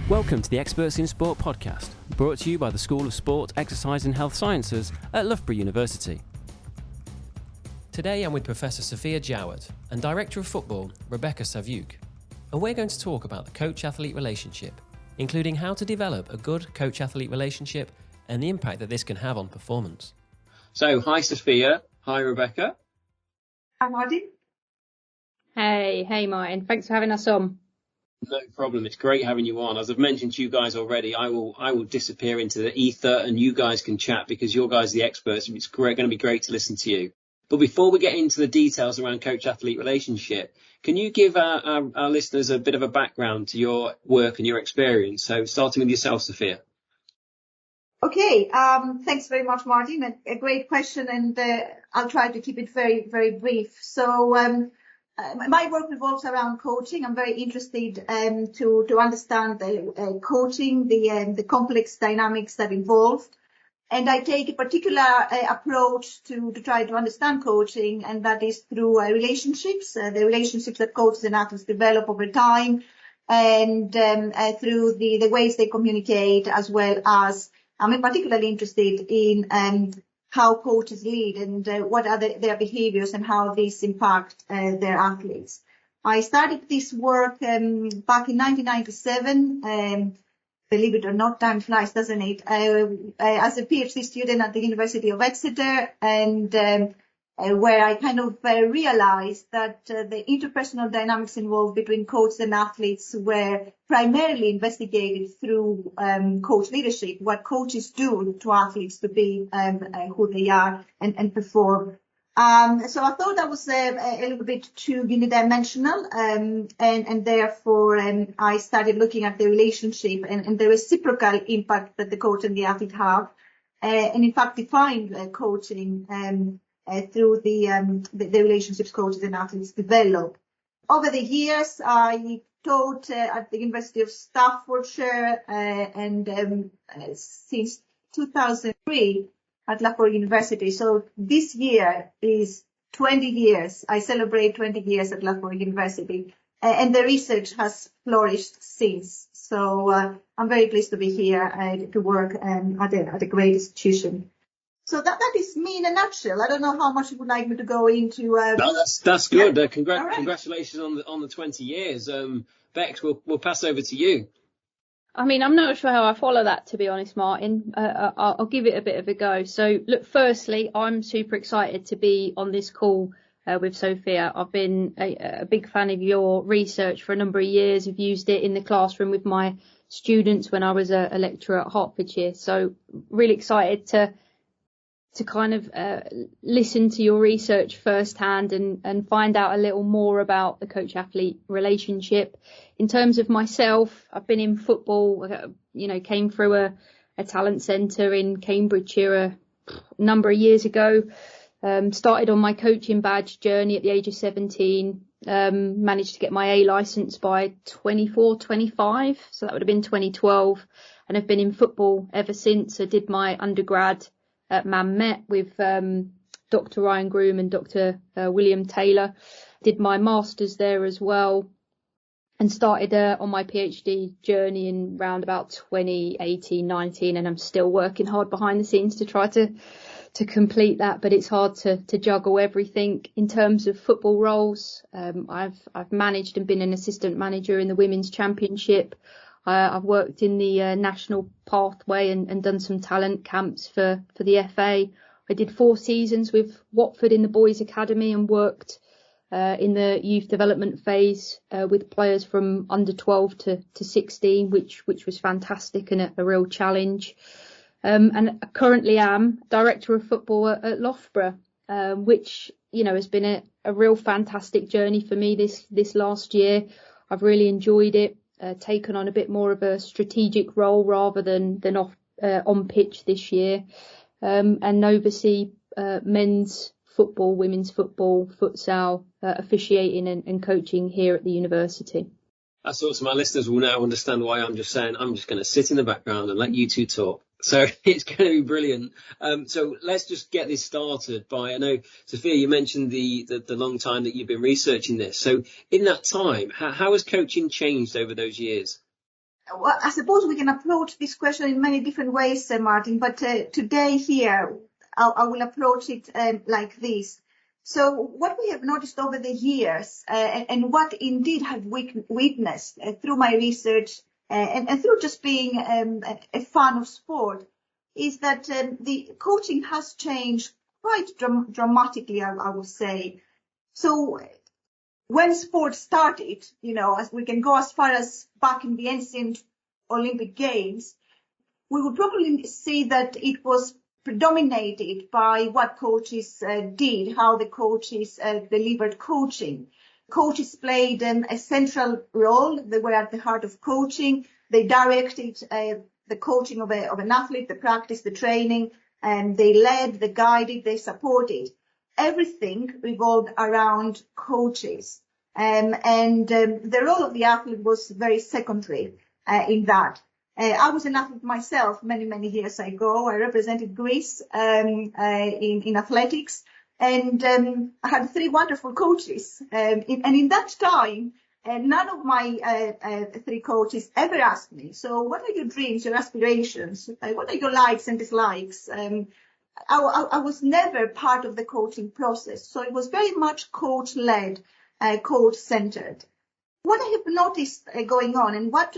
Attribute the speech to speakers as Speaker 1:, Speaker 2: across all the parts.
Speaker 1: Welcome to the Experts in Sport podcast, brought to you by the School of Sport, Exercise and Health Sciences at Loughborough University. Today I'm with Professor Sophia Jowett and Director of Football, Rebecca Sawiuk, and we're going to talk about the coach-athlete relationship, including how to develop a good coach-athlete relationship and the impact that this can have on performance. So, hi Sophia, hi Rebecca.
Speaker 2: Hi Martin.
Speaker 3: Hey Martin, thanks for having us on.
Speaker 1: No problem. It's great having you on. As I've mentioned to you guys already, I will disappear into the ether and you guys can chat because you're guys are the experts and it's going to be great to listen to you. But before we get into the details around coach-athlete relationship, can you give our listeners a bit of a background to your work and your experience? So starting with yourself, Sophia.
Speaker 2: Okay, thanks very much, Martin. A great question, and I'll try to keep it very, very brief. So my work revolves around coaching. I'm very interested to understand the coaching, the complex dynamics that involved. And I take a particular approach to try to understand coaching, and that is through relationships, the relationships that coaches and athletes develop over time, and through the ways they communicate, as well as I'm particularly interested in how coaches lead and what are their behaviors and how these impact their athletes. I started this work back in 1997. Believe it or not, time flies, doesn't it? As a PhD student at the University of Exeter, and where I kind of realized that the interpersonal dynamics involved between coaches and athletes were primarily investigated through coach leadership, what coaches do to athletes to be who they are and perform. So I thought that was a little bit too unidimensional, and therefore I started looking at the relationship and the reciprocal impact that the coach and the athlete have, and in fact defined coaching through the relationships coaches and athletes develop. Over the years, I taught at the University of Staffordshire, and since 2003. At Loughborough University. So this year is 20 years. I celebrate 20 years at Loughborough University, and the research has flourished since. So I'm very pleased to be here to work at a great institution. So that is me in a nutshell. I don't know how much you would like me to go into.
Speaker 1: No, that's good.
Speaker 2: Yeah.
Speaker 1: Right.
Speaker 2: Right.
Speaker 1: Congratulations on the 20 years. Bex, we'll pass over to you.
Speaker 3: I mean, I'm not sure how I follow that, to be honest, Martin. I'll give it a bit of a go. So, look, firstly, I'm super excited to be on this call with Sophia. I've been a big fan of your research for a number of years. I've used it in the classroom with my students when I was a lecturer at Hertfordshire. So, really excited to kind of listen to your research firsthand and find out a little more about the coach-athlete relationship. In terms of myself, I've been in football, came through a talent centre in Cambridgeshire a number of years ago, started on my coaching badge journey at the age of 17, managed to get my A licence by 24, 25, so that would have been 2012, and I've been in football ever since. I did my undergrad at Man Met with Dr. Ryan Groom and Dr. William Taylor. Did my master's there as well, and started on my PhD journey in round about 2018-19, and I'm still working hard behind the scenes to try to complete that, but it's hard to juggle everything. In terms of football roles, I've managed and been an assistant manager in the Women's Championship. I've worked in the national pathway and done some talent camps for the FA. I did 4 seasons with Watford in the Boys Academy and worked in the youth development phase with players from under 12 to 16, which was fantastic and a real challenge. And I currently am Director of Football at Loughborough, which has been a real fantastic journey for me this last year. I've really enjoyed it. Taken on a bit more of a strategic role rather than on pitch this year, and oversee men's football, women's football, futsal, officiating and coaching here at the university.
Speaker 1: That's awesome. My listeners will now understand why I'm just saying I'm just going to sit in the background and let you two talk. So it's going to be brilliant. So let's just get this started by, I know, Sophia, you mentioned the long time that you've been researching this. So in that time, how has coaching changed over those years?
Speaker 2: Well, I suppose we can approach this question in many different ways, Martin, but today here, I will approach it like this. So what we have noticed over the years, and what indeed have witnessed through my research and through just being a fan of sport, is that the coaching has changed quite dramatically, I would say. So when sport started, as we can go as far as back in the ancient Olympic Games, we would probably see that it was predominated by what coaches did, how the coaches delivered coaching. Coaches played a central role. They were at the heart of coaching. They directed the coaching of an athlete, the practice, the training, and they led, they guided, they supported. Everything revolved around coaches. The role of the athlete was very secondary in that. I was an athlete myself many, many years ago. I represented Greece in athletics, and I had 3 wonderful coaches. And in that time, none of my 3 coaches ever asked me, so what are your dreams, your aspirations? What are your likes and dislikes? I was never part of the coaching process. So it was very much coach-led, coach-centered. What I have noticed going on, and what,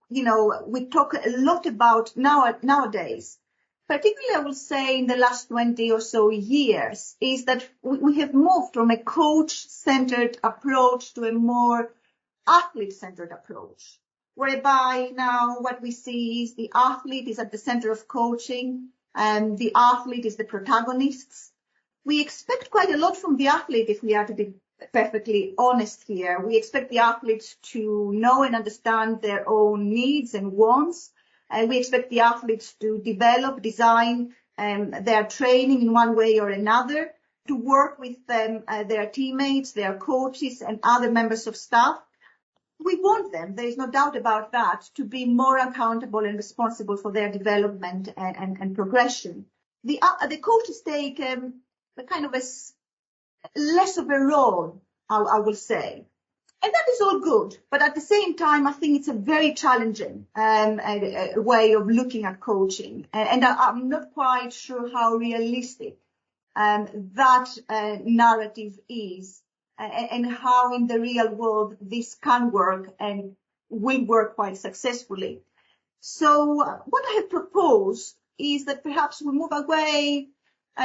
Speaker 2: we talk a lot about nowadays, particularly I will say in the last 20 or so years, is that we have moved from a coach-centered approach to a more athlete-centered approach, whereby now what we see is the athlete is at the center of coaching, and the athlete is the protagonist. We expect quite a lot from the athlete, if we are to be perfectly honest here. We expect the athletes to know and understand their own needs and wants. And we expect the athletes to develop, design their training in one way or another, to work with their teammates, their coaches, and other members of staff. We want them, there is no doubt about that, to be more accountable and responsible for their development and progression. The coaches take a kind of a less of a role, I will say. And that is all good. But at the same time, I think it's a very challenging way of looking at coaching. And I'm not quite sure how realistic that narrative is, and how in the real world this can work and will work quite successfully. So what I have proposed is that perhaps we move away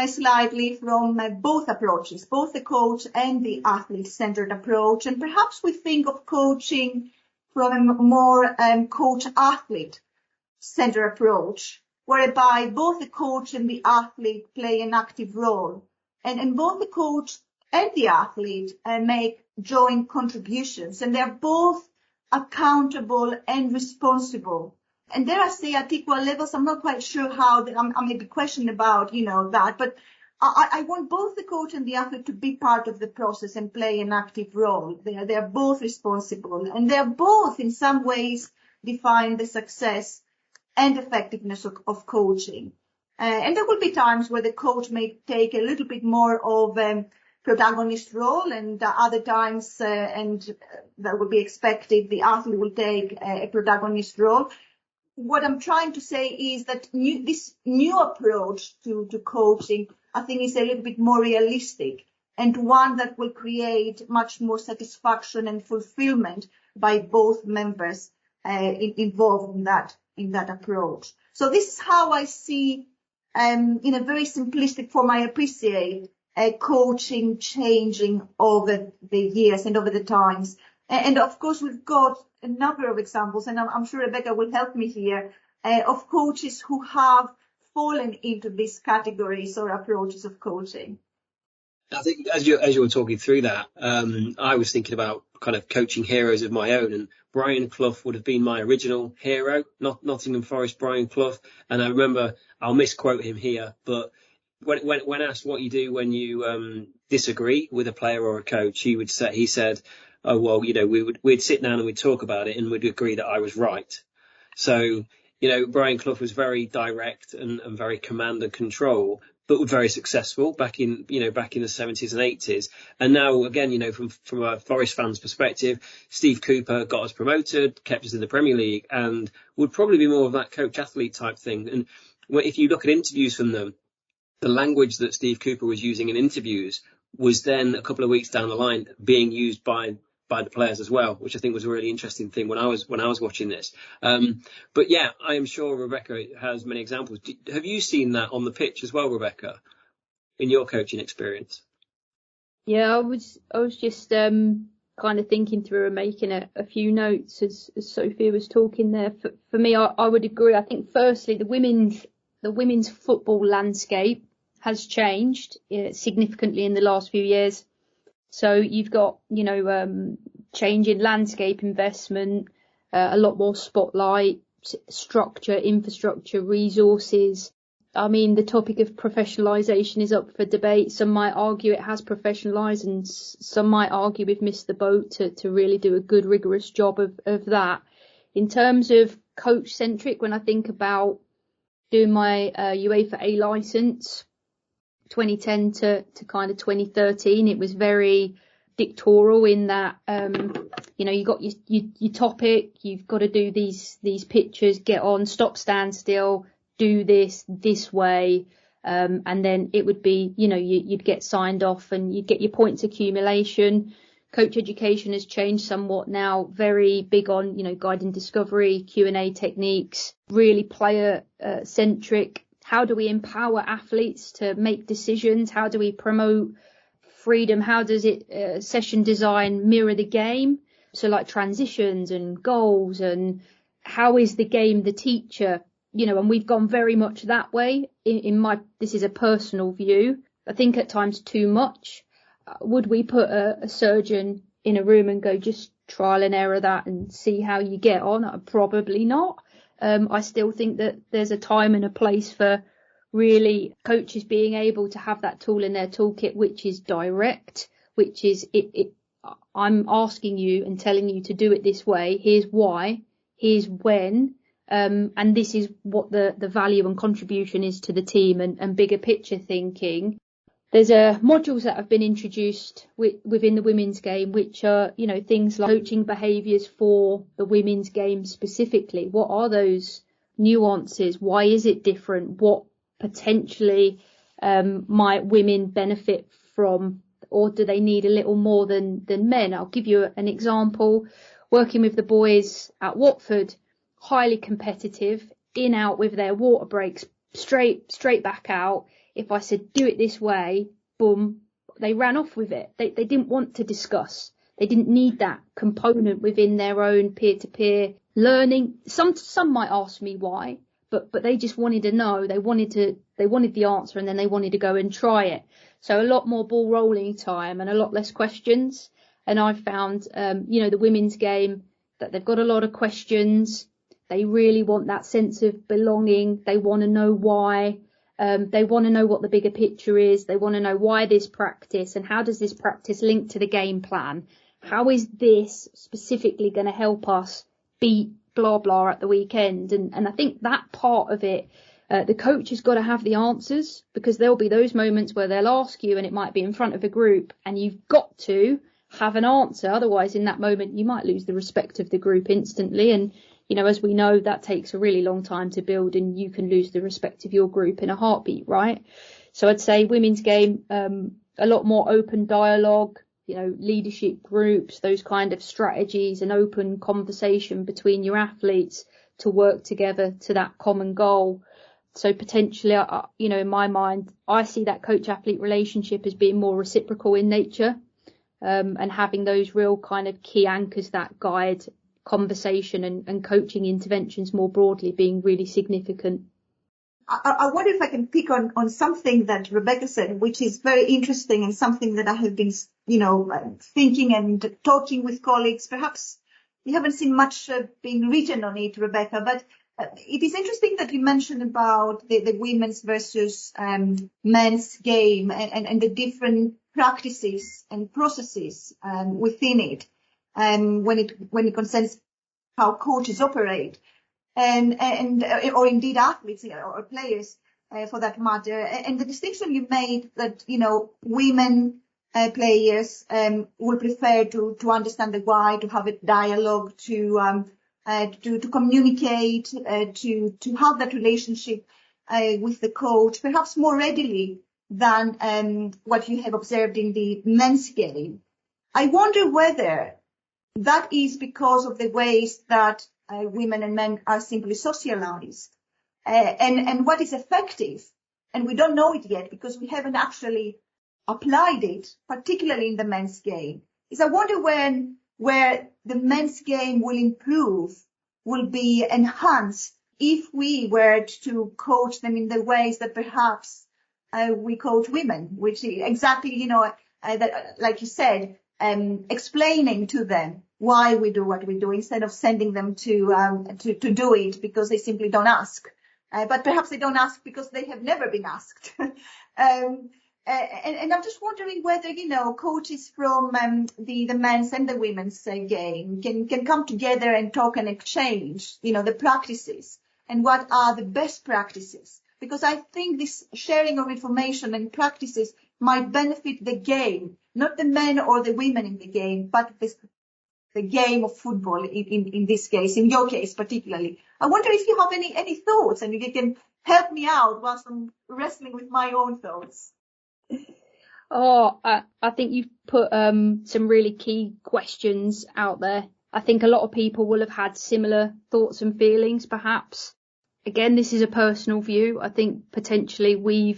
Speaker 2: slightly from both approaches, both the coach and the athlete-centered approach, and perhaps we think of coaching from a more coach-athlete-centered approach, whereby both the coach and the athlete play an active role, and both the coach and the athlete make joint contributions, and they're both accountable and responsible. And dare I say at equal levels, I'm not quite sure how, I may be questioning about, that, but I want both the coach and the athlete to be part of the process and play an active role. They're both responsible, and they're both in some ways define the success and effectiveness of coaching. And there will be times where the coach may take a little bit more of protagonist role, and other times, and that would be expected, the athlete will take a protagonist role. What I'm trying to say is that this new approach to coaching, I think, is a little bit more realistic, and one that will create much more satisfaction and fulfillment by both members involved in that approach. So this is how I see, in a very simplistic form, I appreciate coaching changing over the years and over the times. And of course, we've got a number of examples, and I'm sure Rebecca will help me here, of coaches who have fallen into these categories or approaches of coaching.
Speaker 1: I think as you were talking through that, I was thinking about kind of coaching heroes of my own, and Brian Clough would have been my original hero, Nottingham Forest Brian Clough. And I remember, I'll misquote him here, but when asked what you do when you disagree with a player or a coach, he said, oh, well, we'd sit down and we'd talk about it and we'd agree that I was right. So, Brian Clough was very direct and very command and control, but were very successful back in the 70s and 80s. And now, again, from a Forest fan's perspective, Steve Cooper got us promoted, kept us in the Premier League, and would probably be more of that coach-athlete type thing. And if you look at interviews from them, the language that Steve Cooper was using in interviews was then a couple of weeks down the line being used by the players as well, which I think was a really interesting thing when I was watching this. But yeah, I am sure Rebecca has many examples. Have you seen that on the pitch as well, Rebecca, in your coaching experience?
Speaker 3: Yeah, I was just kind of thinking through and making a few notes as Sophia was talking there. For me, I would agree. I think firstly, the women's football landscape has changed significantly in the last few years. So you've got, change in landscape investment, a lot more spotlight, structure, infrastructure, resources. I mean, the topic of professionalisation is up for debate. Some might argue it has professionalised, and some might argue we've missed the boat to really do a good, rigorous job of that. In terms of coach-centric, when I think about doing my UEFA A licence, 2010 to kind of 2013, it was very dictatorial in that, you got your topic, you've got to do these pictures, get on, stop, stand still, do this way, and then it would be, you'd get signed off and you'd get your points accumulation. Coach education has changed somewhat now, very big on, guiding discovery, Q&A techniques, really player centric. How do we empower athletes to make decisions? How do we promote freedom? How does it session design mirror the game? So like transitions and goals, and how is the game the teacher? And we've gone very much that way. This is a personal view. I think at times too much. Would we put a surgeon in a room and go, just trial and error that and see how you get on? Probably not. I still think that there's a time and a place for really coaches being able to have that tool in their toolkit, which is direct, which is I'm asking you and telling you to do it this way. Here's why, here's when, and this is what the value and contribution is to the team, and bigger picture thinking. There's modules that have been introduced within the women's game, which are, things like coaching behaviours for the women's game specifically. What are those nuances? Why is it different? What potentially might women benefit from, or do they need a little more than men? I'll give you an example. Working with the boys at Watford, highly competitive, in out with their water breaks, straight back out. If I said, do it this way, boom, they ran off with it. They didn't want to discuss. They didn't need that component within their own peer-to-peer learning. Some might ask me why, but they just wanted to know. They wanted the answer, and then they wanted to go and try it. So a lot more ball rolling time and a lot less questions. And I've found, the women's game, that they've got a lot of questions. They really want that sense of belonging. They want to know why. They want to know what the bigger picture is. They want to know why this practice, and how does this practice link to the game plan? How is this specifically going to help us beat blah, blah at the weekend? And I think that part of it, the coach has got to have the answers, because there'll be those moments where they'll ask you, and it might be in front of a group, and you've got to have an answer. Otherwise, in that moment, you might lose the respect of the group instantly. And as we know, that takes a really long time to build, and you can lose the respect of your group in a heartbeat, right? So I'd say women's game, a lot more open dialogue, leadership groups, those kind of strategies, and open conversation between your athletes to work together to that common goal. So potentially, in my mind, I see that coach-athlete relationship as being more reciprocal in nature, and having those real kind of key anchors that guide conversation and coaching interventions more broadly being really significant.
Speaker 2: I wonder if I can pick on something that Rebecca said, which is very interesting, and something that I have been, thinking and talking with colleagues. Perhaps you haven't seen much being written on it, Rebecca, but it is interesting that you mentioned about the women's versus men's game, and the different practices and processes within it. When it concerns how coaches operate, and or indeed athletes or players. for that matter. And the distinction you made that, women players will prefer to understand the why, to have a dialogue, to communicate, to have that relationship with the coach, perhaps more readily than what you have observed in the men's game. I wonder whether that is because of the ways that women and men are simply socialized, and what is effective. And we don't know it yet because we haven't actually applied it, particularly in the men's game. Is I wonder where the men's game will improve, will be enhanced if we were to coach them in the ways that perhaps we coach women, which exactly, that, like you said, explaining to them why we do what we do instead of sending them to do it because they simply don't ask. But perhaps they don't ask because they have never been asked. And I'm just wondering whether, coaches from the men's and the women's game can come together and talk and exchange, the practices and what are the best practices. Because I think this sharing of information and practices might benefit the game, not the men or the women in the game, but the game of football in this case, in your case particularly. I wonder if you have any thoughts and you can help me out whilst I'm wrestling with my own thoughts.
Speaker 3: Oh, I think you've put some really key questions out there. I think a lot of people will have had similar thoughts and feelings, perhaps. Again, this is a personal view. I think potentially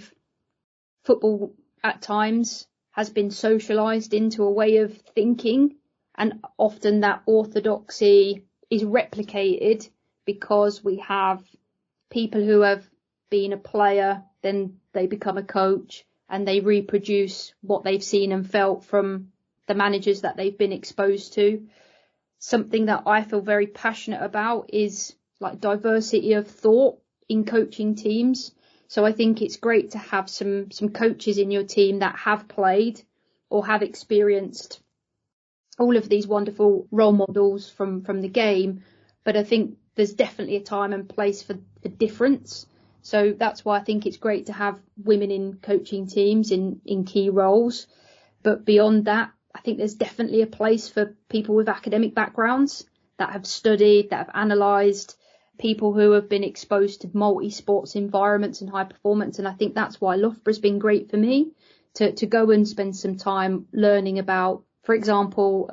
Speaker 3: football at times has been socialised into a way of thinking, and often that orthodoxy is replicated because we have people who have been a player, then they become a coach, and they reproduce what they've seen and felt from the managers that they've been exposed to. Something that I feel very passionate about is like diversity of thought in coaching teams. So I think it's great to have some coaches in your team that have played or have experienced all of these wonderful role models from the game. But I think there's definitely a time and place for difference. So that's why I think it's great to have women in coaching teams in key roles. But beyond that, I think there's definitely a place for people with academic backgrounds that have studied, that have analysed, people who have been exposed to multi-sports environments and high performance. And I think that's why Loughborough's been great for me to go and spend some time learning about, for example,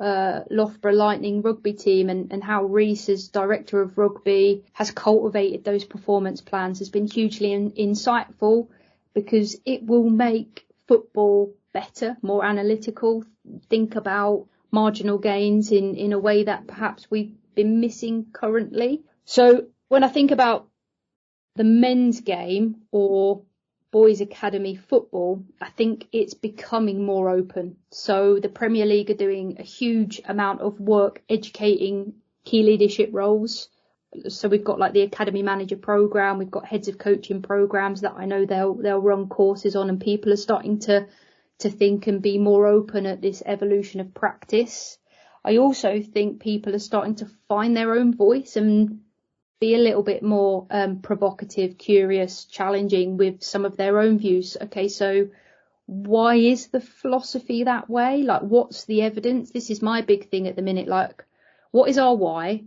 Speaker 3: Loughborough Lightning rugby team and how Reese, as director of rugby, has cultivated those performance plans has been hugely insightful, because it will make football better, more analytical, think about marginal gains in a way that perhaps we've been missing currently. So when I think about the men's game or boys academy football, I think it's becoming more open. So the Premier League are doing a huge amount of work educating key leadership roles. So we've got like the academy manager program, we've got heads of coaching programs that I know they'll run courses on, and people are starting to think and be more open at this evolution of practice. I also think people are starting to find their own voice and be a little bit more provocative, curious, challenging with some of their own views. Okay, so why is the philosophy that way? Like, what's the evidence? This is my big thing at the minute. Like, what is our why?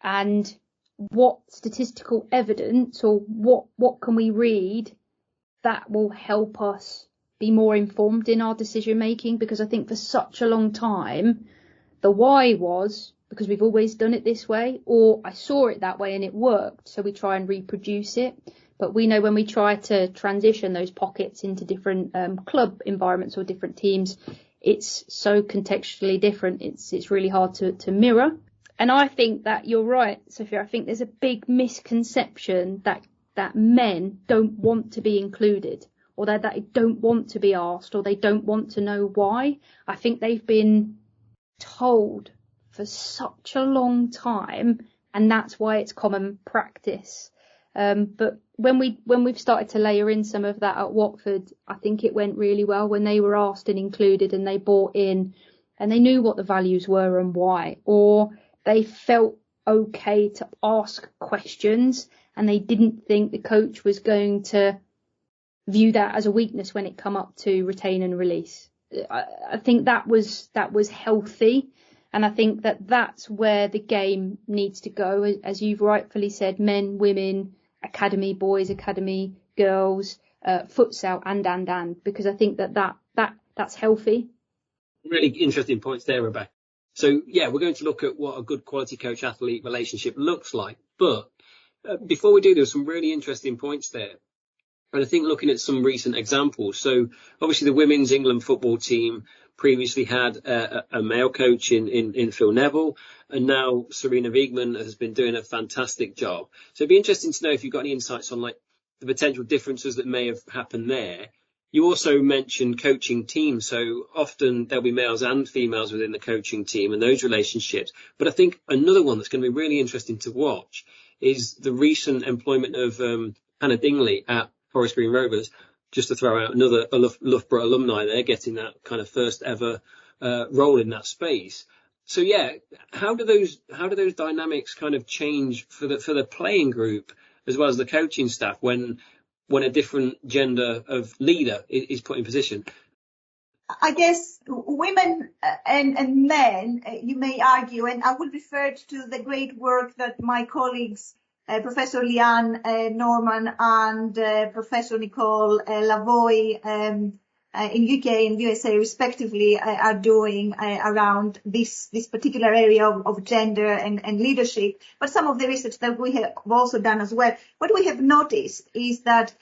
Speaker 3: And what statistical evidence or what can we read that will help us be more informed in our decision making? Because I think for such a long time, the why was because we've always done it this way, or I saw it that way and it worked, so we try and reproduce it. But we know when we try to transition those pockets into different club environments or different teams, it's so contextually different. It's really hard to mirror. And I think that you're right, Sophia. I think there's a big misconception that men don't want to be included, or that they don't want to be asked, or they don't want to know why. I think they've been told for such a long time, and that's why it's common practice. But when we've started to layer in some of that at Watford, I think it went really well when they were asked and included, and they bought in, and they knew what the values were and why, or they felt okay to ask questions and they didn't think the coach was going to view that as a weakness when it come up to retain and release. I think that was healthy, and I think that's where the game needs to go, as you've rightfully said, men, women, academy boys, academy girls, futsal, and because I think that's healthy.
Speaker 1: Really interesting points there, Rebecca. So yeah, we're going to look at what a good quality coach-athlete relationship looks like, but before we do, there's some really interesting points there. And I think looking at some recent examples, so obviously the women's England football team previously had a male coach in Phil Neville, and now Serena Wiegmann has been doing a fantastic job. So it'd be interesting to know if you've got any insights on like the potential differences that may have happened there. You also mentioned coaching teams, so often there'll be males and females within the coaching team and those relationships. But I think another one that's going to be really interesting to watch is the recent employment of Hannah Dingley at Forest Green Rovers, just to throw out another Loughborough alumni there, getting that kind of first ever role in that space. So yeah, how do those dynamics kind of change for the playing group as well as the coaching staff when a different gender of leader is put in position?
Speaker 2: I guess women and men, you may argue, and I will refer to the great work that my colleagues, Professor Leanne Norman and Professor Nicole Lavoie in UK and USA respectively are doing around this particular area of gender and leadership, but some of the research that we have also done as well. What we have noticed is that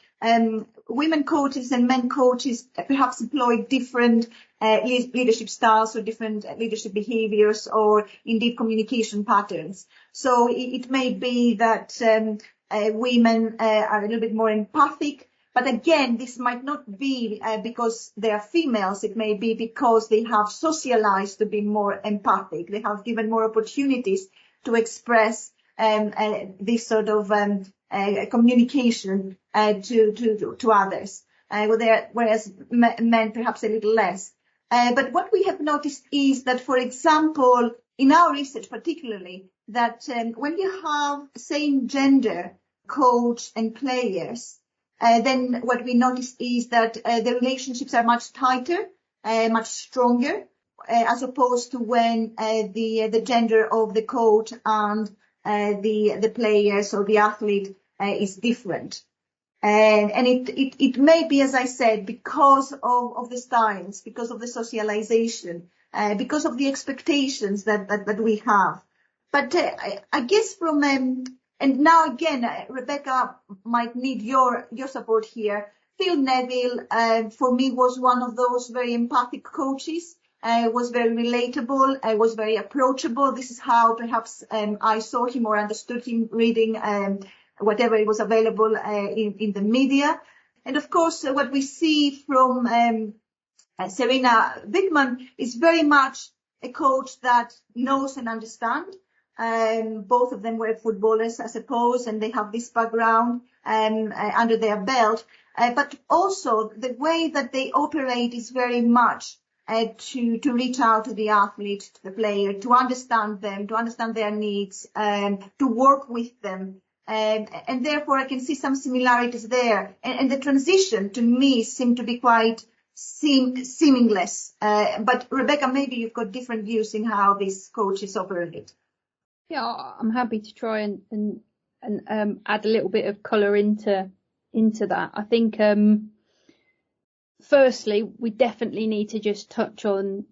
Speaker 2: women coaches and men coaches perhaps employ different leadership styles or different leadership behaviors or indeed communication patterns. So it may be that women are a little bit more empathic, but again, this might not be because they are females. It may be because they have socialized to be more empathic. They have given more opportunities to express this sort of communication to others, whereas men perhaps a little less. But what we have noticed is that, for example, in our research particularly, that when you have same gender coach and players, then what we notice is that the relationships are much tighter, much stronger, as opposed to when the gender of the coach and the players or the athlete is different. And it may be, as I said, because of the styles, because of the socialization, because of the expectations that we have. But I guess from and now again, Rebecca might need your support here. Phil Neville, for me, was one of those very empathic coaches. Was very relatable. Was very approachable. This is how perhaps I saw him or understood him reading whatever it was available in the media. And of course, what we see from Serena Wiegmann is very much a coach that knows and understands. Both of them were footballers, I suppose, and they have this background under their belt. But also the way that they operate is very much to reach out to the athlete, to the player, to understand them, to understand their needs, to work with them. And therefore I can see some similarities there. And the transition to me seemed to be quite seamless. But Rebecca, maybe you've got different views in how these coaches operate.
Speaker 3: Yeah, I'm happy to try and add a little bit of colour into that. I think firstly, we definitely need to just touch on,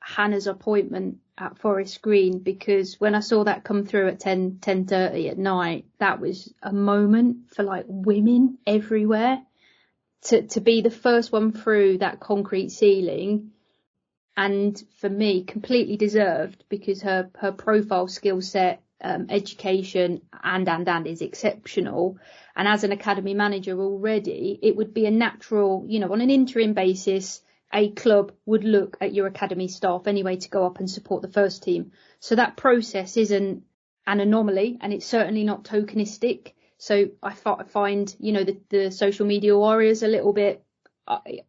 Speaker 3: Hannah's appointment at Forest Green, because when I saw that come through at 10:30 at night, that was a moment for like women everywhere to be the first one through that concrete ceiling. And for me, completely deserved, because her profile, skill set, education and is exceptional. And as an academy manager already, it would be a natural, on an interim basis, a club would look at your academy staff anyway to go up and support the first team. So that process isn't an anomaly, and it's certainly not tokenistic. So I find, the social media warriors a little bit, it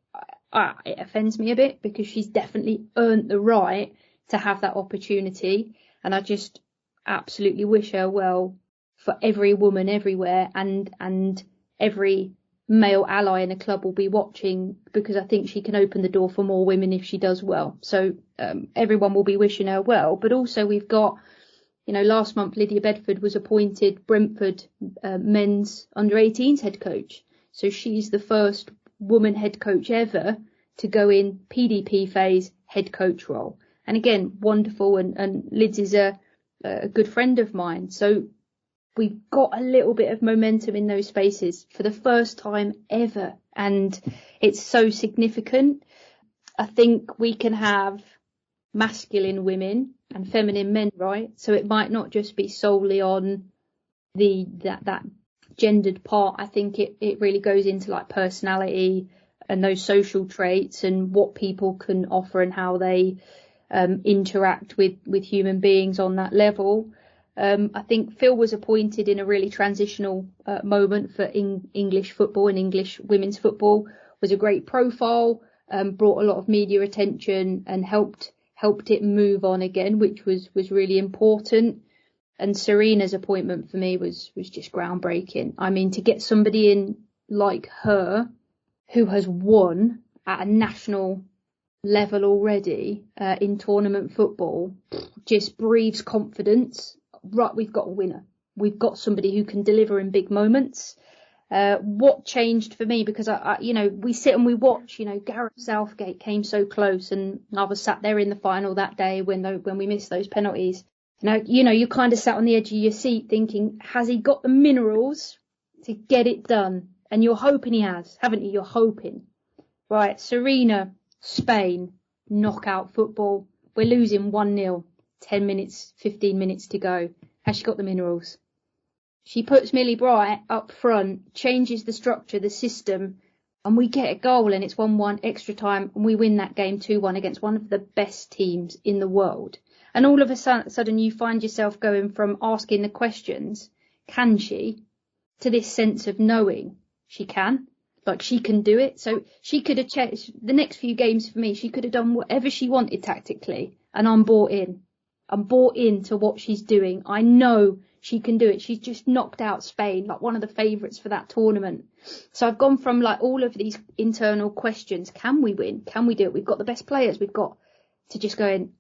Speaker 3: offends me a bit, because she's definitely earned the right to have that opportunity. And I just absolutely wish her well for every woman everywhere, and every male ally in a club will be watching, because I think she can open the door for more women if she does well. So everyone will be wishing her well. But also we've got, last month Lydia Bedford was appointed Brentford men's under-18s head coach. So she's the first woman head coach ever to go in PDP phase head coach role. And again, wonderful. And Lids is a good friend of mine. So we've got a little bit of momentum in those spaces for the first time ever. And it's so significant. I think we can have masculine women and feminine men, right? So it might not just be solely on that gendered part. I think it really goes into like personality and those social traits and what people can offer and how they interact with human beings on that level. I think Phil was appointed in a really transitional moment for English football, and English women's football was a great profile, brought a lot of media attention and helped it move on again, which was really important. And Serena's appointment for me was just groundbreaking. I mean, to get somebody in like her who has won at a national level already in tournament football just breathes confidence. Right, we've got a winner. We've got somebody who can deliver in big moments. What changed for me, because I we sit and we watch, Gareth Southgate came so close, and I was sat there in the final that day when we missed those penalties. You kind of sat on the edge of your seat thinking, has he got the minerals to get it done? And you're hoping he has, haven't you? You're hoping. Right, Serena, Spain, knockout football. We're losing 1-0, 10 minutes, 15 minutes to go. Has she got the minerals? She puts Millie Bright up front, changes the structure, the system, and we get a goal, and it's 1-1 extra time, and we win that game 2-1 against one of the best teams in the world. And all of a sudden you find yourself going from asking the questions, can she, to this sense of knowing she can. Like, she can do it. So she could have checked the next few games for me. She could have done whatever she wanted tactically. And I'm bought in. I'm bought into what she's doing. I know she can do it. She's just knocked out Spain, like one of the favourites for that tournament. So I've gone from like all of these internal questions. Can we win? Can we do it? We've got the best players. We've got to just go in.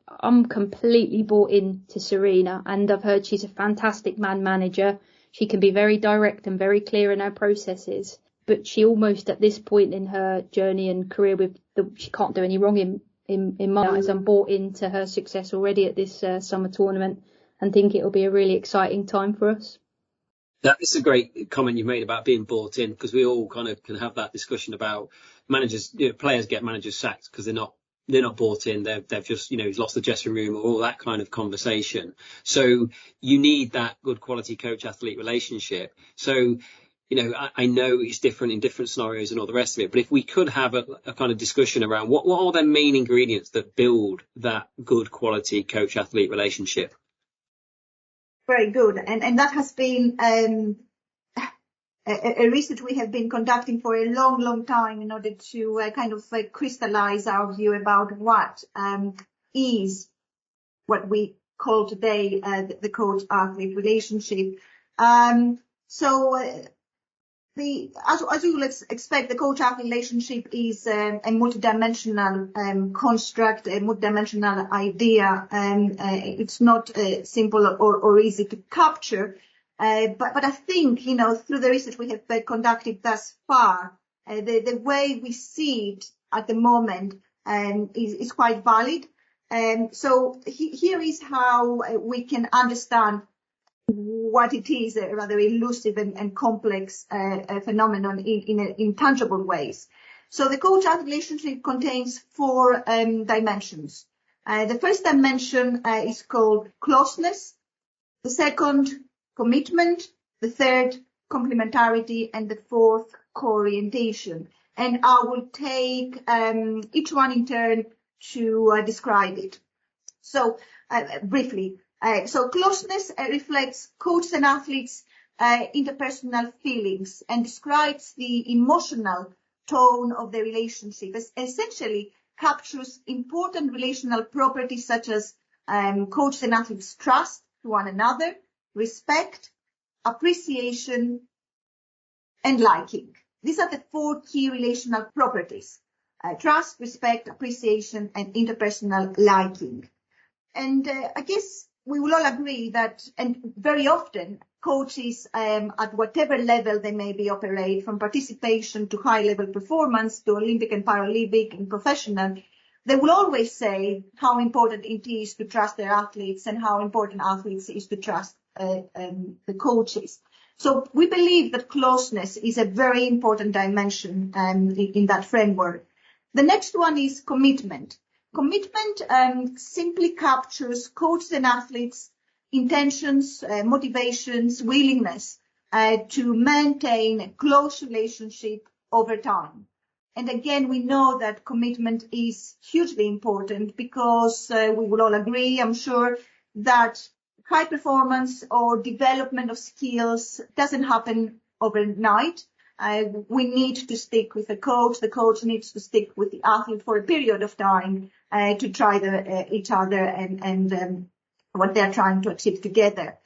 Speaker 3: I'm completely bought in to Serena. And I've heard she's a fantastic man manager. She can be very direct and very clear in her processes. But she almost, at this point in her journey and career, she can't do any wrong in my eyes. I'm bought into her success already at this summer tournament, and think it'll be a really exciting time for us.
Speaker 1: That is a great comment you made about being bought in, because we all kind of can have that discussion about managers, players get managers sacked because they're not bought in. They've just, he's lost the dressing room, or all that kind of conversation. So you need that good quality coach athlete relationship. So, I know it's different in different scenarios and all the rest of it, but if we could have a kind of discussion around what are the main ingredients that build that good quality coach athlete relationship?
Speaker 2: Very good. And that has been a research we have been conducting for a long, long time in order to kind of crystallize our view about what is what we call today the coach-athlete relationship. As you will expect, the coach-athlete relationship is a multidimensional construct, a multidimensional idea. It's not simple or easy to capture. But I think, through the research we have conducted thus far, the way we see it at the moment is quite valid. So here is how we can understand what it is, a rather elusive and complex phenomenon in intangible ways. So the coach-athlete relationship contains 4 dimensions. The first dimension is called closeness, the second, commitment, the third, complementarity, and the fourth, co-orientation. And I will take each one in turn to describe it. So briefly, so closeness reflects coaches and athletes' interpersonal feelings and describes the emotional tone of the relationship. Essentially captures important relational properties such as coaches and athletes' trust to one another, respect, appreciation, and liking. These are the 4 key relational properties: trust, respect, appreciation, and interpersonal liking. And I guess we will all agree that, and very often, coaches at whatever level they may be operate, from participation to high-level performance to Olympic and Paralympic and professional, they will always say how important it is to trust their athletes and how important athletes is to trust the coaches. So we believe that closeness is a very important dimension in that framework. The next one is commitment. Commitment simply captures coaches and athletes' intentions, motivations, willingness to maintain a close relationship over time. And again, we know that commitment is hugely important because we will all agree, I'm sure, that high performance or development of skills doesn't happen overnight. We need to stick with the coach needs to stick with the athlete for a period of time to try each other and what they're trying to achieve together.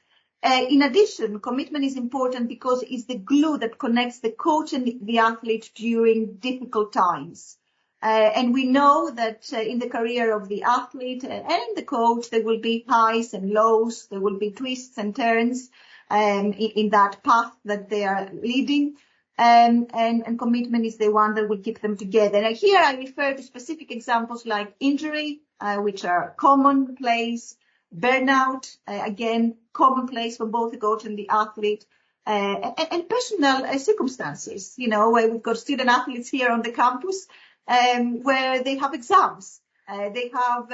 Speaker 2: In addition, commitment is important because it's the glue that connects the coach and the athlete during difficult times. And we know that in the career of the athlete and the coach, there will be highs and lows, there will be twists and turns in that path that they are leading. And commitment is the one that will keep them together. And here I refer to specific examples like injury, which are commonplace, burnout, again, commonplace for both the coach and the athlete, and personal circumstances, where we've got student athletes here on the campus, where they have exams. They have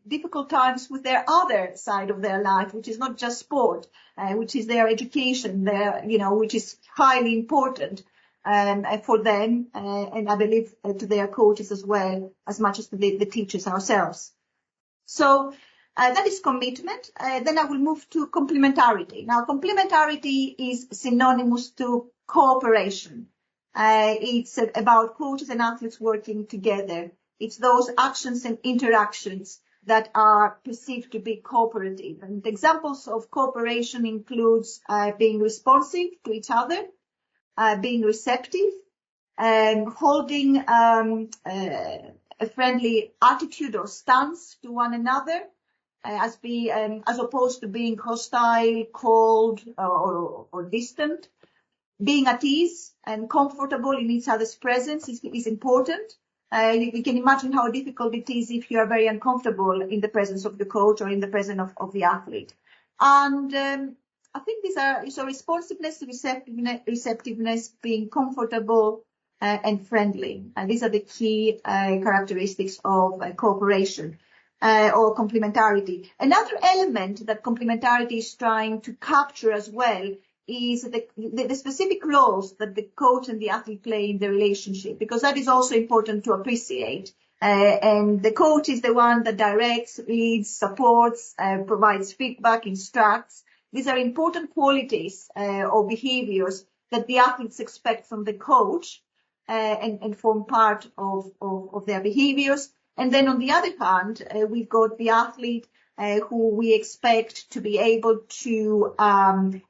Speaker 2: difficult times with their other side of their life, which is not just sport, which is their education, which is highly important for them, and I believe to their coaches as well, as much as to the teachers ourselves. So that is commitment. Then I will move to complementarity. Now, complementarity is synonymous to cooperation. It's about coaches and athletes working together. It's those actions and interactions that are perceived to be cooperative. And examples of cooperation includes being responsive to each other, being receptive, holding a friendly attitude or stance to one another, as opposed to being hostile, cold, or distant. Being at ease and comfortable in each other's presence is important. You can imagine how difficult it is if you are very uncomfortable in the presence of the coach or in the presence of the athlete. And I think these are so responsiveness, receptiveness, being comfortable and friendly. And these are the key characteristics of cooperation or complementarity. Another element that complementarity is trying to capture as well is the specific roles that the coach and the athlete play in the relationship, because that is also important to appreciate. And the coach is the one that directs, leads, supports, provides feedback, instructs. These are important qualities or behaviors that the athletes expect from the coach and form part of their behaviors. And then on the other hand, we've got the athlete who we expect to be able to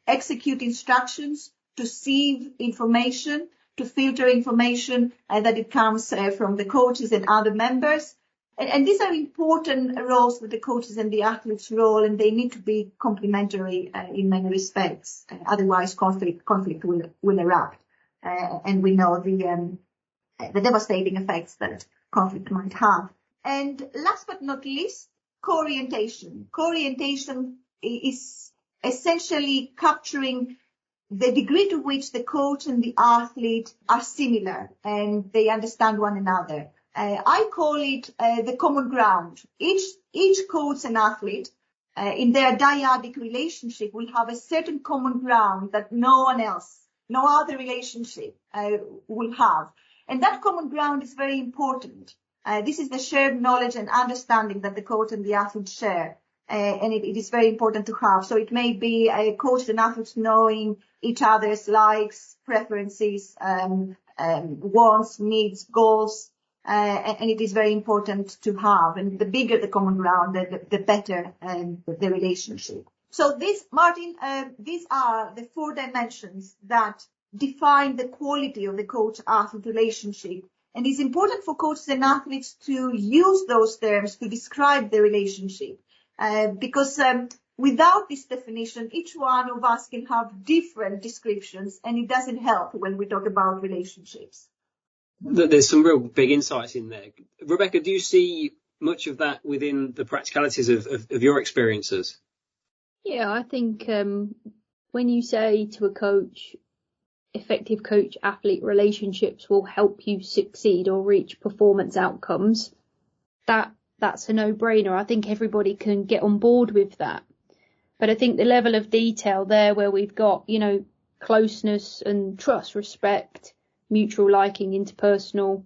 Speaker 2: execute instructions, to sieve information, to filter information that it comes from the coaches and other members. And these are important roles that the coaches and the athletes role, and they need to be complementary in many respects. Otherwise, conflict will erupt. And we know the devastating effects that conflict might have. And last but not least, co-orientation. Co-orientation is essentially capturing the degree to which the coach and the athlete are similar and they understand one another. I call it the common ground. Each coach and athlete in their dyadic relationship will have a certain common ground that no one else, no other relationship will have. And that common ground is very important. This is the shared knowledge and understanding that the coach and the athlete share, and it is very important to have. So it may be coach and athletes knowing each other's likes, preferences, wants, needs, goals, and it is very important to have. And the bigger the common ground, the better the relationship. So Martin, these are the 4 dimensions that define the quality of the coach-athlete relationship. And it's important for coaches and athletes to use those terms to describe the relationship, because without this definition, each one of us can have different descriptions, and it doesn't help when we talk about relationships.
Speaker 1: There's some real big insights in there. Rebecca, do you see much of that within the practicalities of your experiences?
Speaker 3: Yeah, I think when you say to a coach, effective coach-athlete relationships will help you succeed or reach performance outcomes, that's a no-brainer. I think everybody can get on board with that. But I think the level of detail there where we've got, closeness and trust, respect, mutual liking, interpersonal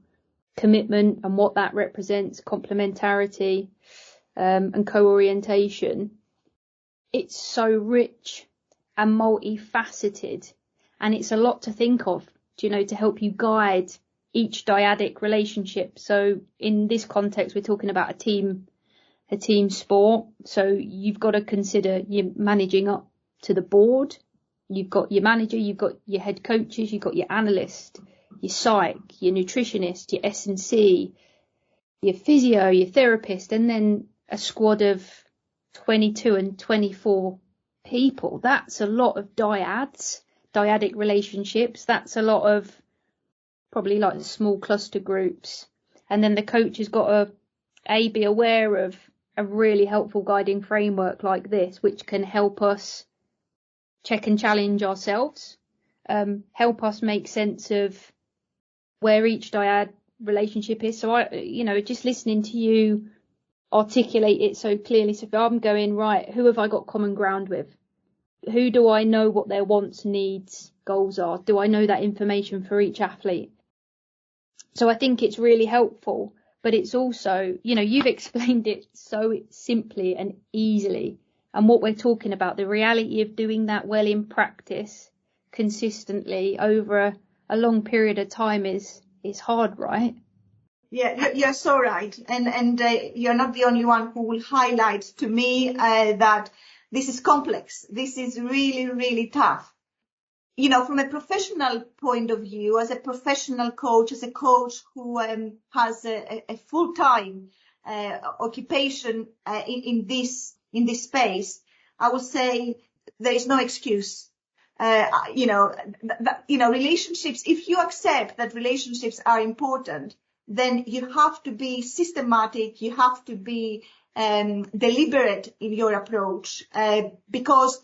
Speaker 3: commitment and what that represents, complementarity and co-orientation, it's so rich and multifaceted, and it's a lot to think of, to help you guide each dyadic relationship. So in this context, we're talking about a team sport. So you've got to consider you're managing up to the board. You've got your manager, you've got your head coaches, you've got your analyst, your psych, your nutritionist, your S&C, your physio, your therapist, and then a squad of 22 and 24 people. That's a lot of dyadic relationships. That's a lot of probably like small cluster groups. And then the coach has got to be aware of a really helpful guiding framework like this, which can help us check and challenge ourselves, help us make sense of where each dyad relationship is. So just listening to you articulate it so clearly. So if I'm going, right, who have I got common ground with? Who do I know what their wants, needs, goals are? Do I know that information for each athlete? So I think it's really helpful, but it's also, you've explained it so simply and easily. And what we're talking about, the reality of doing that well in practice consistently over a long period of time is hard, right?
Speaker 2: Yeah, you're so right. And you're not the only one who will highlight to me that this is complex. This is really, really tough. From a professional point of view, as a professional coach, as a coach who has a full-time occupation in this space, I would say there is no excuse. Relationships, if you accept that relationships are important, then you have to be systematic, you have to be deliberate in your approach, because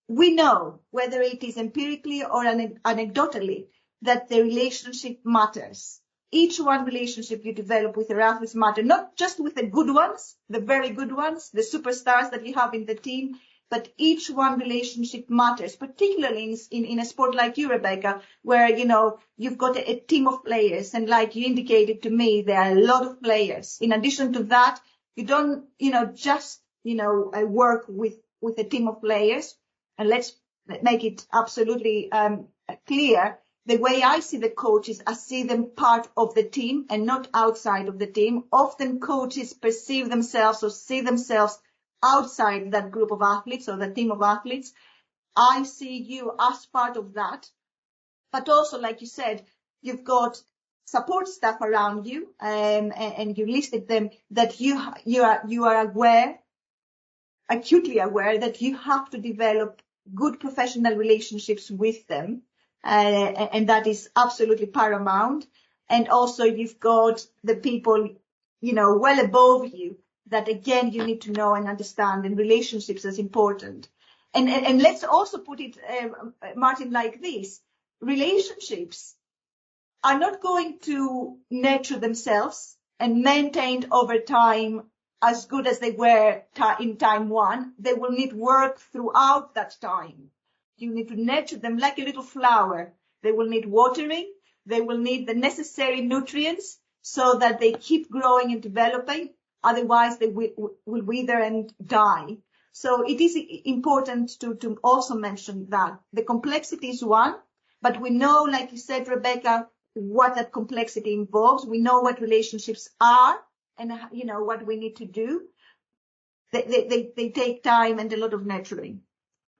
Speaker 2: we know, whether it is empirically or anecdotally, that the relationship matters. Each one relationship you develop with your athletes matter, not just with the good ones, the very good ones, the superstars that you have in the team, but each one relationship matters, particularly in a sport like you, Rebecca, where, you've got a team of players. And like you indicated to me, there are a lot of players. In addition to that, you don't, just, work with a team of players. And let's make it absolutely clear. The way I see the coaches, I see them part of the team and not outside of the team. Often coaches perceive themselves or see themselves outside that group of athletes or the team of athletes. I see you as part of that. But also, like you said, you've got support staff around you, and you listed them, that you are aware, acutely aware, that you have to develop good professional relationships with them. And that is absolutely paramount. And also you've got the people, well above you, that again, you need to know and understand, and relationships is important. And let's also put it, Martin, like this: relationships are not going to nurture themselves and maintained over time as good as they were in time one. They will need work throughout that time. You need to nurture them like a little flower. They will need watering. They will need the necessary nutrients so that they keep growing and developing. Otherwise, they will wither and die. So it is important to also mention that the complexity is one, but we know, like you said, Rebecca, what that complexity involves. We know what relationships are and, what we need to do. They take time and a lot of nurturing.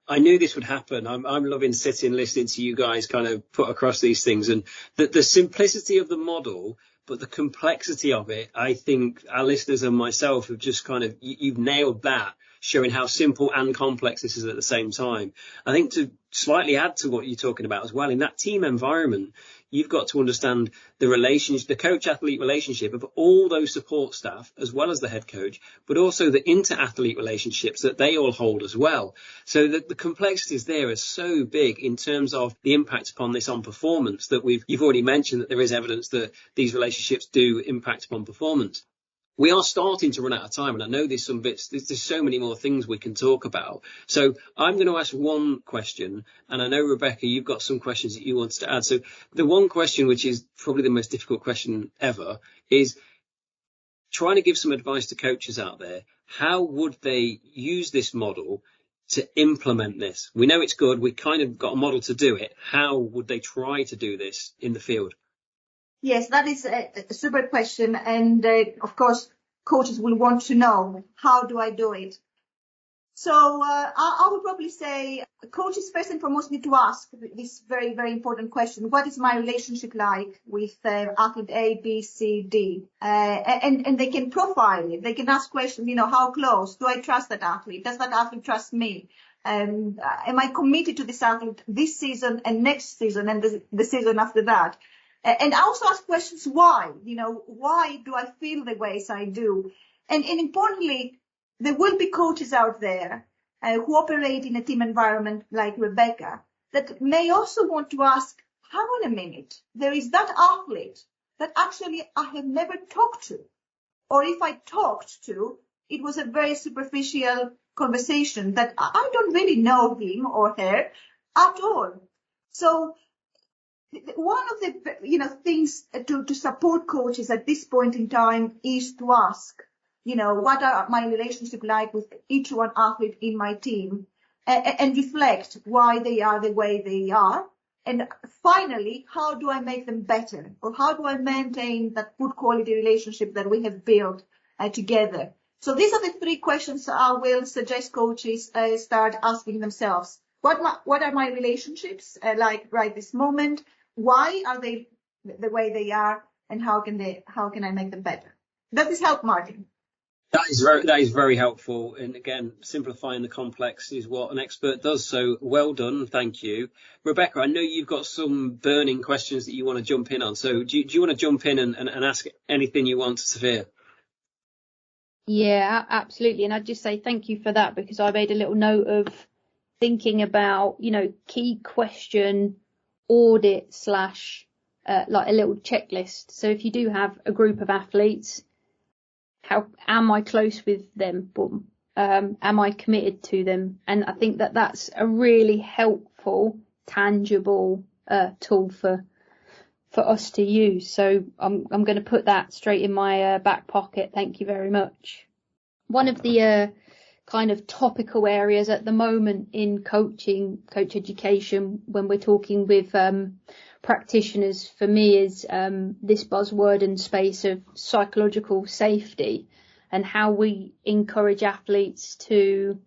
Speaker 1: I knew this would happen. I'm loving sitting, listening to you guys kind of put across these things, and the simplicity of the model, but the complexity of it, I think our listeners and myself have just kind of, you've nailed that, showing how simple and complex this is at the same time. I think to slightly add to what you're talking about as well, in that team environment, you've got to understand the relationship, the coach-athlete relationship of all those support staff, as well as the head coach, but also the inter-athlete relationships that they all hold as well. So the complexities there are so big in terms of the impact upon this on performance that you've already mentioned that there is evidence that these relationships do impact upon performance. We are starting to run out of time, and I know there's some bits, there's so many more things we can talk about. So I'm going to ask one question, and I know, Rebecca, you've got some questions that you wanted to add. So the one question, which is probably the most difficult question ever, is trying to give some advice to coaches out there. How would they use this model to implement this? We know it's good. We kind of got a model to do it. How would they try to do this in the field?
Speaker 2: Yes, that is a super question. And of course, coaches will want to know, how do I do it? So I would probably say coaches first and foremost need to ask this very, very important question. What is my relationship like with athlete A, B, C, D? And they can profile it. They can ask questions, how close? Do I trust that athlete? Does that athlete trust me? Am I committed to this athlete this season and next season and the season after that? And I also ask questions, why? Why do I feel the ways I do? And importantly, there will be coaches out there who operate in a team environment like Rebecca that may also want to ask, hang on a minute, there is that athlete that actually I have never talked to. Or if I talked to, it was a very superficial conversation that I don't really know him or her at all. So one of the things to support coaches at this point in time is to ask, what are my relationship like with each one athlete in my team, and reflect why they are the way they are. And finally, how do I make them better? Or how do I maintain that good quality relationship that we have built together? So these are the three questions I will suggest coaches start asking themselves. What are my relationships like right this moment? Why are they the way they are? And how can I make them better? Does this help, Martin?
Speaker 1: That is very helpful. And again, simplifying the complex is what an expert does. So well done. Thank you. Rebecca, I know you've got some burning questions that you want to jump in on. So do you want to jump in and ask anything you want, Sophia?
Speaker 3: Yeah, absolutely. And I'd just say thank you for that, because I made a little note of thinking about, key question audit / like a little checklist. So if you do have a group of athletes, how am I close with them? Am I committed to them? And I think that that's a really helpful, tangible tool for us to use. So I'm going to put that straight in my back pocket. Thank you very much. One of the kind of topical areas at the moment in coach education, when we're talking with practitioners, for me, is this buzzword and space of psychological safety, and how we encourage athletes to,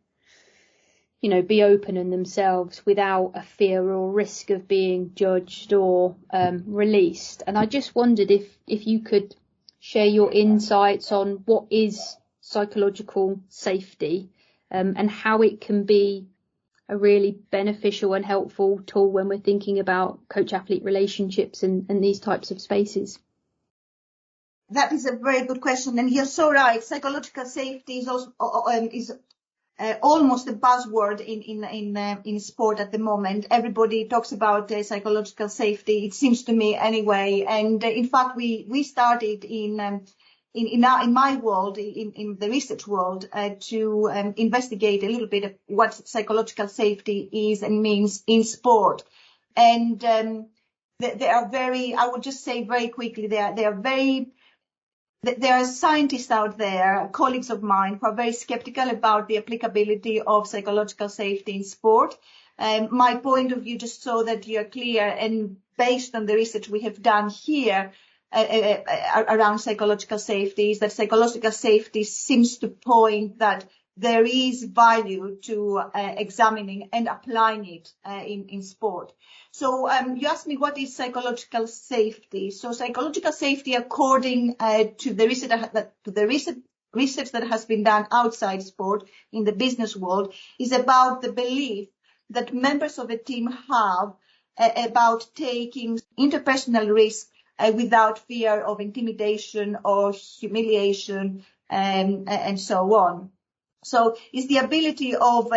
Speaker 3: be open in themselves without a fear or risk of being judged or released. And I just wondered if you could share your insights on what is psychological safety, and how it can be a really beneficial and helpful tool when we're thinking about coach-athlete relationships and these types of spaces.
Speaker 2: That is a very good question, and you're so right. Psychological safety is also almost a buzzword in sport at the moment. Everybody talks about psychological safety, it seems to me anyway. And in fact, we started in my world, in the research world, to investigate a little bit of what psychological safety is and means in sport. And they are very, I would just say very quickly, there are scientists out there, colleagues of mine, who are very skeptical about the applicability of psychological safety in sport. My point of view, just so that you're clear, and based on the research we have done here around psychological safety, is that psychological safety seems to point that there is value to examining and applying it in sport. So you asked me what is psychological safety. So psychological safety, according to the research that has been done outside sport in the business world, is about the belief that members of a team have about taking interpersonal risk without fear of intimidation or humiliation and so on. So it's the ability of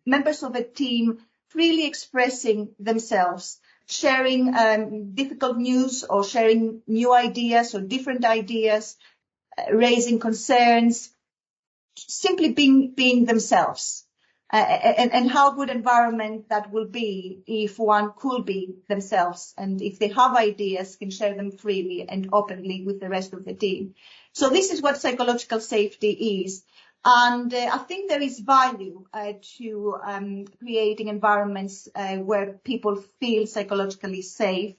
Speaker 2: members of a team freely expressing themselves, sharing difficult news or sharing new ideas or different ideas, raising concerns, simply being themselves. And how good environment that will be if one could be themselves, and if they have ideas, can share them freely and openly with the rest of the team. So this is what psychological safety is. And I think there is value to creating environments where people feel psychologically safe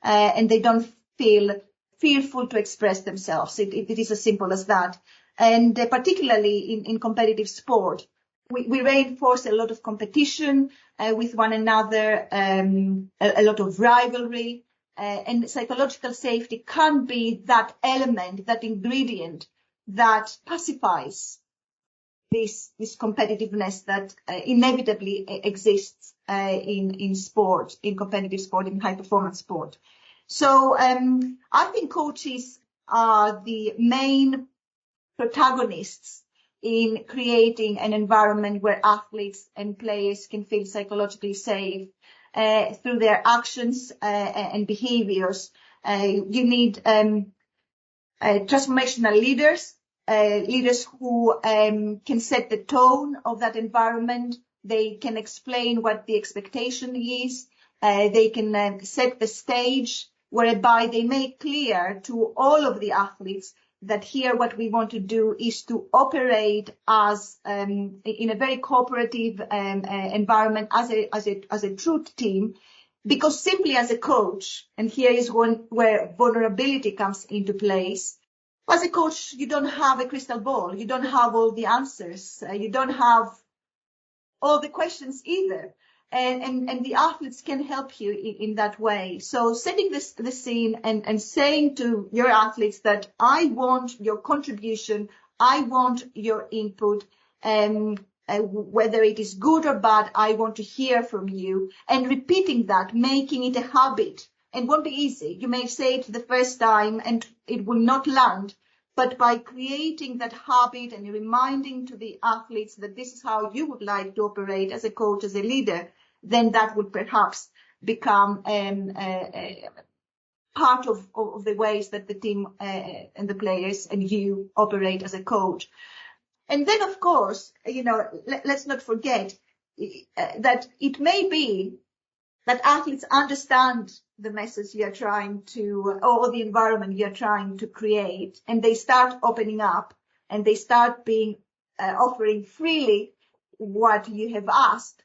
Speaker 2: and they don't feel fearful to express themselves. It is as simple as that. And particularly in competitive sport, we reinforce a lot of competition with one another, a lot of rivalry, and psychological safety can be that element, that ingredient that pacifies this competitiveness that inevitably exists in sport, in competitive sport, in high performance sport. So I think coaches are the main protagonists in creating an environment where athletes and players can feel psychologically safe through their actions and behaviors. You need transformational leaders, leaders who can set the tone of that environment. They can explain what the expectation is. They can set the stage whereby they make clear to all of the athletes that here what we want to do is to operate as in a very cooperative environment as a true team, because simply as a coach, and here is where vulnerability comes into place. As a coach, you don't have a crystal ball, you don't have all the answers, you don't have all the questions either. And the athletes can help you in that way. So setting the scene and saying to your athletes that I want your contribution, I want your input, whether it is good or bad, I want to hear from you, and repeating that, making it a habit. And won't be easy. You may say it the first time and it will not land. But by creating that habit and reminding to the athletes that this is how you would like to operate as a coach, as a leader, then that would perhaps become part of the ways that the team and the players and you operate as a coach. And then, of course, let's not forget that it may be that athletes understand the message you're trying to, or the environment you're trying to create, and they start opening up and they start being offering freely what you have asked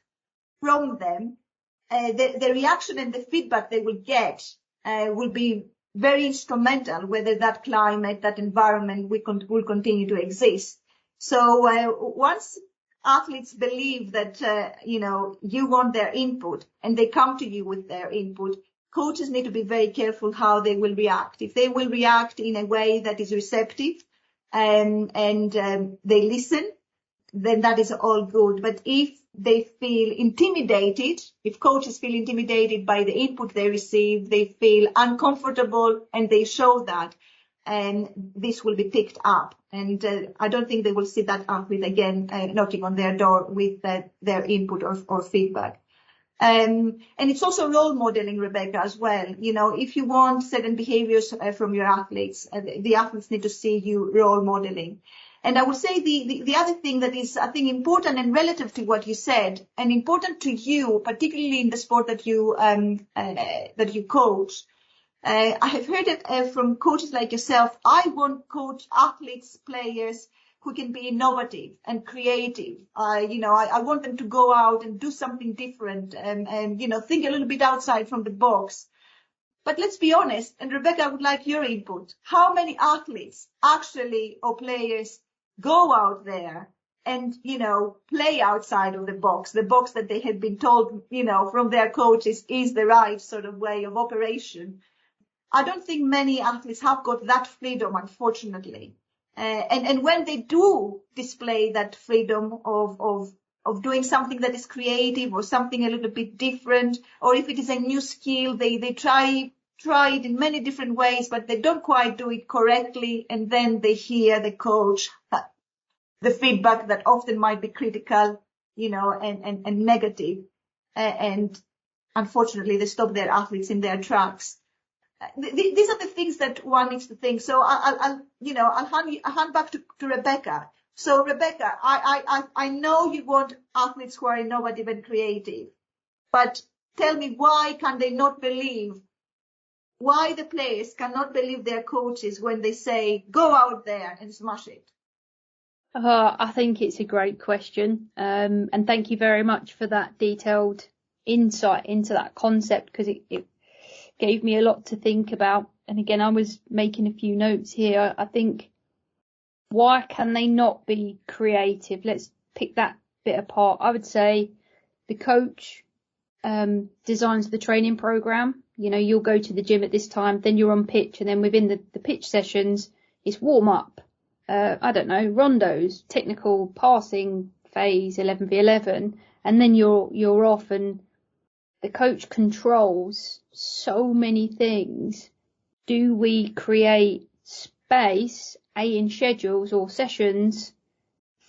Speaker 2: from them. The reaction and the feedback they will get will be very instrumental, whether that climate, that environment will continue to exist. So once athletes believe that, you want their input and they come to you with their input, coaches need to be very careful how they will react. If they will react in a way that is receptive and they listen, then that is all good. But if they feel intimidated, if coaches feel intimidated by the input they receive, they feel uncomfortable and they show that, and this will be picked up. And I don't think they will see that athlete again knocking on their door with their input or feedback. And it's also role modeling, Rebecca, as well. If you want certain behaviors from your athletes, the athletes need to see you role modeling. And I would say the other thing that is, I think, important and relative to what you said, and important to you, particularly in the sport that you coach, I have heard it from coaches like yourself. I want coach athletes, players who can be innovative and creative. I want them to go out and do something different and think a little bit outside from the box. But let's be honest, and Rebecca, I would like your input. How many athletes actually or players go out there and, play outside of the box that they had been told, from their coaches is the right sort of way of operation. I don't think many athletes have got that freedom, unfortunately. And when they do display that freedom of doing something that is creative or something a little bit different, or if it is a new skill, they try it in many different ways, but they don't quite do it correctly. And then they hear the coach, the feedback that often might be critical, and negative. And unfortunately, they stop their athletes in their tracks. These are the things that one needs to think. So I'll hand back to Rebecca. So Rebecca, I know you want athletes who are innovative and creative, but tell me, why the players cannot believe their coaches when they say, go out there and smash it?
Speaker 3: I think it's a great question. And thank you very much for that detailed insight into that concept, because it gave me a lot to think about. And again, I was making a few notes here. I think, why can they not be creative? Let's pick that bit apart. I would say the coach designs the training program. You'll go to the gym at this time, then you're on pitch, and then within the pitch sessions, it's warm up. I don't know, rondos, technical passing phase, 11v11, and then you're off, and the coach controls so many things. Do we create space, in schedules or sessions,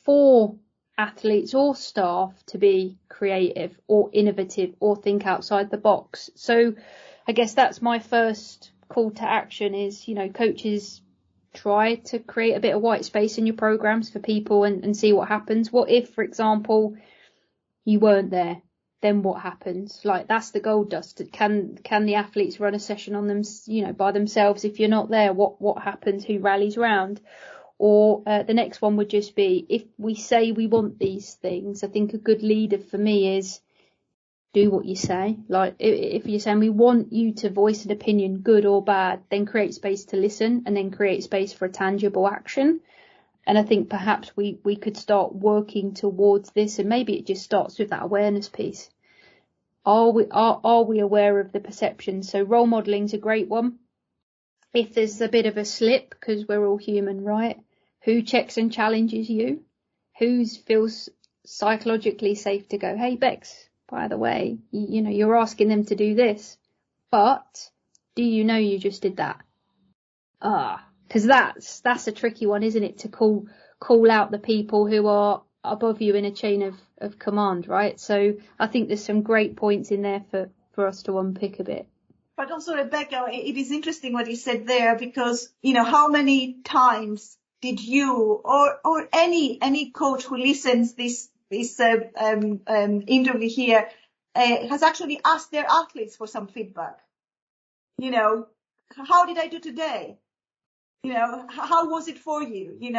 Speaker 3: for athletes or staff to be creative or innovative or think outside the box? So I guess that's my first call to action is, coaches, try to create a bit of white space in your programs for people and see what happens. What if, for example, you weren't there? Then what happens? Like, that's the gold dust. Can the athletes run a session on them, by themselves if you're not there? What happens? Who rallies round? Or the next one would just be, if we say we want these things, I think a good leader for me is do what you say. Like, if you're saying we want you to voice an opinion, good or bad, then create space to listen, and then create space for a tangible action. And I think perhaps we could start working towards this, and maybe it just starts with that awareness piece. Are we aware of the perception? So role modelling is a great one. If there's a bit of a slip, because we're all human, right? Who checks and challenges you? Who feels psychologically safe to go, hey, Bex, by the way, you're asking them to do this, but do you know you just did that? Because that's a tricky one, isn't it? To call out the people who are above you in a chain of command, right? So I think there's some great points in there for us to unpick a bit.
Speaker 2: But also, Rebecca, it is interesting what you said there, because, how many times did you or any coach who listens this interview here has actually asked their athletes for some feedback? How did I do today? How was it for you? These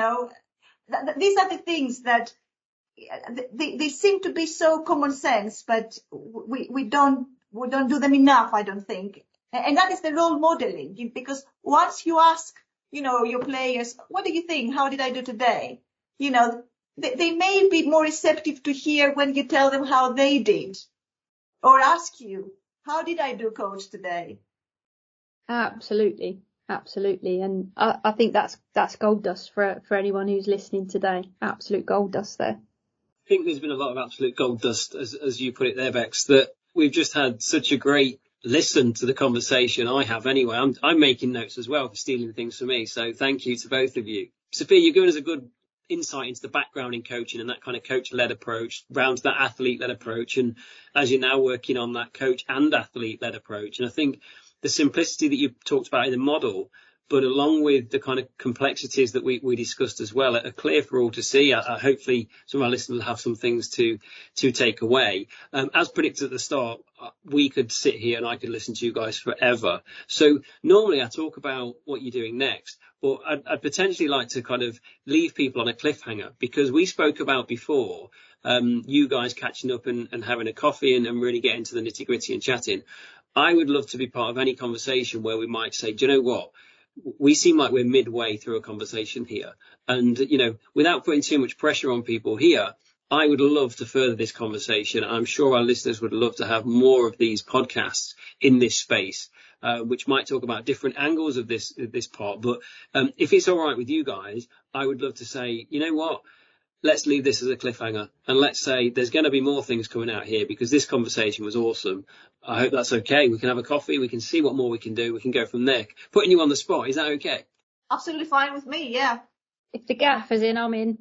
Speaker 2: are the things that they seem to be so common sense, but we don't do them enough, I don't think. And that is the role modeling, because once you ask, your players, what do you think? How did I do today? They may be more receptive to hear when you tell them how they did, or ask you, how did I do, coach, today?
Speaker 3: Absolutely. And I think that's gold dust for anyone who's listening today. Absolute gold dust there.
Speaker 1: I think there's been a lot of absolute gold dust, as you put it there, Bex, that we've just had such a great listen to the conversation. I have anyway. I'm making notes as well for stealing things from me. So thank you to both of you. Sophia, you're giving us a good insight into the background in coaching and that kind of coach-led approach, round to that athlete-led approach. And as you're now working on that coach and athlete-led approach, and I think the simplicity that you talked about in the model, but along with the kind of complexities that we discussed as well, are clear for all to see. Hopefully some of our listeners will have some things to take away. As predicted at the start, we could sit here and I could listen to you guys forever. So normally I talk about what you're doing next, but I'd potentially like to kind of leave people on a cliffhanger, because we spoke about before you guys catching up and having a coffee and really getting into the nitty gritty and chatting. I would love to be part of any conversation where we might say, do you know what? we seem like we're midway through a conversation here. And, without putting too much pressure on people here, I would love to further this conversation. I'm sure our listeners would love to have more of these podcasts in this space, which might talk about different angles of this part. But if it's all right with you guys, I would love to say, you know what? Let's leave this as a cliffhanger, and let's say there's going to be more things coming out here, because this conversation was awesome. I hope that's okay. We can have a coffee. We can see what more we can do. We can go from there. Putting you on the spot, is that okay?
Speaker 2: Absolutely fine with me, yeah.
Speaker 3: If the gaffer's in, I'm in.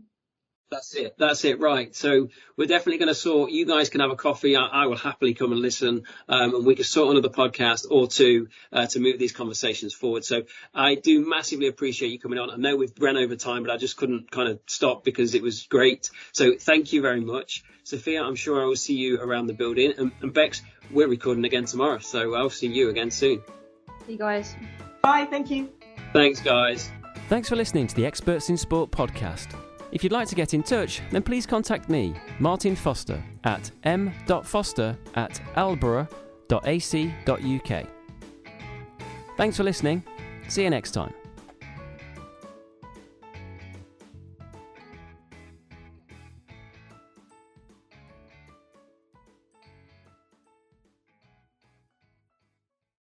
Speaker 1: That's it. Right. So we're definitely going to sort. You guys can have a coffee. I will happily come and listen, and we can sort another podcast or two to move these conversations forward. So I do massively appreciate you coming on. I know we've run over time, but I just couldn't kind of stop because it was great. So thank you very much, Sophia. I'm sure I will see you around the building. And Bex, we're recording again tomorrow, so I'll see you again soon.
Speaker 3: See you guys.
Speaker 2: Bye, thank you.
Speaker 1: Thanks, guys. Thanks for listening to the Experts in Sport podcast. If you'd like to get in touch, then please contact me, Martin Foster, at m.foster@loughborough.ac.uk. Thanks for listening. See you next time.